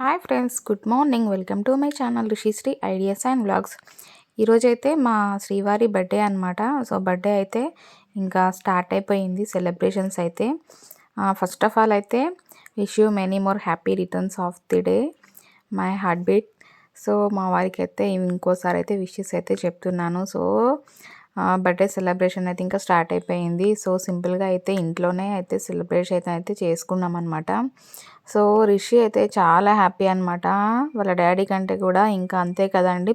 Hi friends, good morning. Welcome to my channel Rishishri ideas and vlogs. ఈరోజైతే మా శ్రీవారి birthday అనమాట. సో బర్త్డే అయితే ఇంకా స్టార్ట్ అయిపోయింది సెలబ్రేషన్స్ అయితే. ఫస్ట్ ఆఫ్ ఆల్ అయితే wish you many more happy returns of the day my heart beat. So మా వారికి అయితే ఇంకోసారి అయితే విషెస్ అయితే చెప్తున్నాను. సో బర్త్డే సెలబ్రేషన్ అయితే ఇంకా స్టార్ట్ అయిపోయింది. సో సింపుల్గా అయితే ఇంట్లోనే అయితే సెలబ్రేషన్ అయితే చేసుకున్నాం అనమాట. సో రిషి అయితే చాలా హ్యాపీ అనమాట. వాళ్ళ డాడీ కంటే కూడా ఇంకా అంతే కదండి.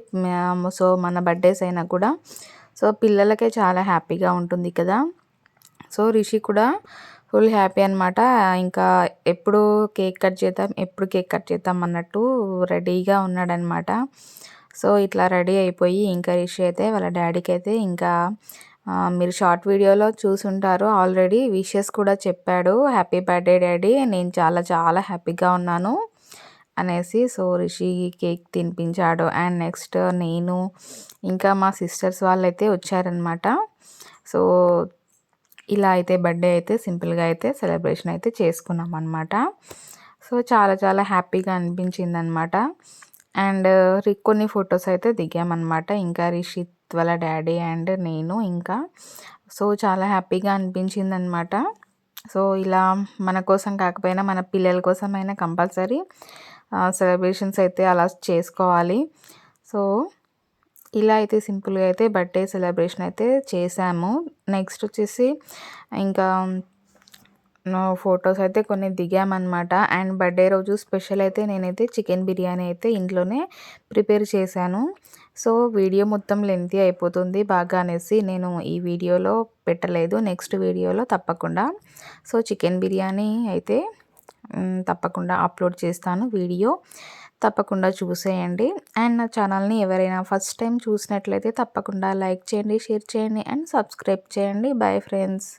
సో మన బర్త్డేస్ అయినా కూడా సో పిల్లలకే చాలా హ్యాపీగా ఉంటుంది కదా. సో రిషి కూడా ఫుల్ హ్యాపీ అనమాట. ఇంకా ఎప్పుడు కేక్ కట్ చేద్దాం, ఎప్పుడు కేక్ కట్ చేద్దాం అన్నట్టు రెడీగా ఉన్నాడనమాట. సో ఇట్లా రెడీ అయిపోయి ఇంకా రిషి అయితే వాళ్ళ డాడీకి అయితే ఇంకా మీరు షార్ట్ వీడియోలో చూసుంటారు ఆల్రెడీ, విషెస్ కూడా చెప్పాడు. హ్యాపీ బర్త్డే డాడీ, నేను చాలా చాలా హ్యాపీగా ఉన్నాను అనేసి. సో రిషి కేక్ తినిపించాడు. అండ్ నెక్స్ట్ నేను ఇంకా మా సిస్టర్స్ వాళ్ళైతే వచ్చారనమాట. సో ఇలా అయితే బర్త్డే అయితే సింపుల్గా అయితే సెలబ్రేషన్ అయితే చేసుకున్నాం అనమాట. సో చాలా చాలా హ్యాపీగా అనిపించింది అనమాట. అండ్ కొన్ని ఫొటోస్ అయితే దిగామన్నమాట, ఇంకా రిషిత్ వాళ్ళ డాడీ అండ్ నేను ఇంకా. సో చాలా హ్యాపీగా అనిపించింది అనమాట. సో ఇలా మన కోసం కాకపోయినా మన పిల్లల కోసమైనా కంపల్సరీ సెలబ్రేషన్స్ అయితే అలా చేసుకోవాలి. సో ఇలా అయితే సింపుల్గా అయితే బర్త్డే సెలబ్రేషన్ అయితే చేశాము. నెక్స్ట్ వచ్చేసి ఇంకా ఫొటోస్ అయితే కొన్ని దిగామన్నమాట. అండ్ బర్త్డే రోజు స్పెషల్ అయితే నేనైతే చికెన్ బిర్యానీ అయితే ఇంట్లోనే ప్రిపేర్ చేశాను. సో వీడియో మొత్తం లెంతీ అయిపోతుంది బాగా అనేసి నేను ఈ వీడియోలో పెట్టలేదు. నెక్స్ట్ వీడియోలో తప్పకుండా సో చికెన్ బిర్యానీ అయితే తప్పకుండా అప్లోడ్ చేస్తాను వీడియో. తప్పకుండా చూసేయండి. అండ్ నా ఛానల్ని ఎవరైనా ఫస్ట్ టైం చూసినట్లయితే తప్పకుండా లైక్ చేయండి, షేర్ చేయండి అండ్ సబ్స్క్రైబ్ చేయండి. Bye friends.